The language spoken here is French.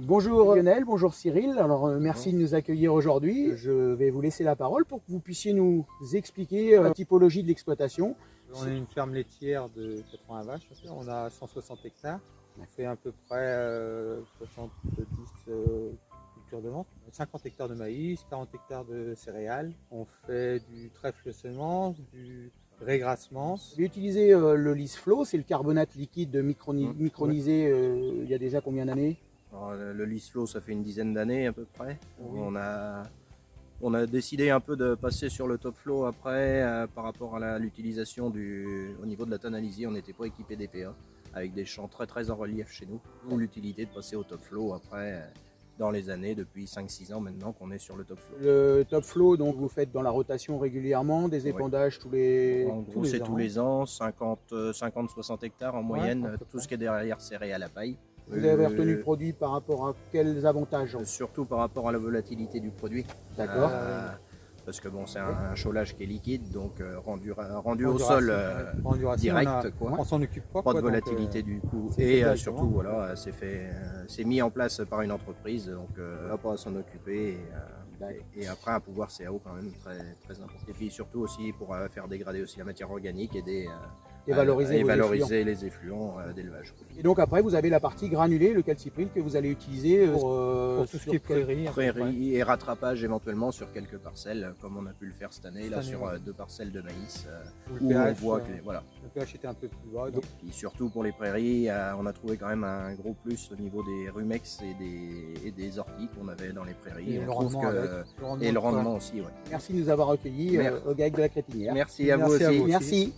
Bonjour Lionel, bonjour Cyril. Alors merci de nous accueillir aujourd'hui. Je vais vous laisser la parole pour que vous puissiez nous expliquer la typologie de l'exploitation. On est une ferme laitière de 80 vaches, on a 160 hectares, on fait à peu près 70 cultures de vente, 50 hectares de maïs, 40 hectares de céréales, on fait du trèfle semence, du régrassement. Vous avez utilisé le Lisflow, c'est le carbonate liquide micronisé il y a déjà combien d'années? Alors, le Lisflow, ça fait une dizaine d'années à peu près. Oui. On a décidé un peu de passer sur le Top Flow après par rapport à l'utilisation au niveau de la tonalisie. On n'était pas équipé d'EPA avec des champs très en relief chez nous. D'où l'utilité de passer au Top Flow après dans les années, depuis 5-6 ans maintenant qu'on est sur le Top Flow. Le Top Flow, donc vous faites dans la rotation régulièrement, des épandages tous les ans? En gros, c'est tous les ans, 50-60 hectares en moyenne, tout ce qui est derrière serré à la paille. Vous avez retenu le produit par rapport à quels avantages? Surtout par rapport à la volatilité du produit. D'accord. Parce que bon, c'est un chaulage qui est liquide, donc rendu au sol direct. On s'en occupe pas de volatilité du coup. Et surtout, voilà, c'est mis en place par une entreprise, donc là, pas à s'en occuper. Et après, un pouvoir CAO quand même très important. Et puis surtout aussi pour faire dégrader aussi la matière organique et valoriser les effluents d'élevage. Et donc après, vous avez la partie granulée, le calcipril, que vous allez utiliser pour tout ce qui est prairie et rattrapage éventuellement sur quelques parcelles, comme on a pu le faire cette année, là sur 2 parcelles de maïs, où on voit que le pH était un peu plus bas. Donc. Et surtout pour les prairies, on a trouvé quand même un gros plus au niveau des rumex et des orties qu'on avait dans les prairies. Et le rendement aussi. Ouais. Merci de nous avoir accueillis au GAEC de la Crétinière. Merci à vous aussi. Merci.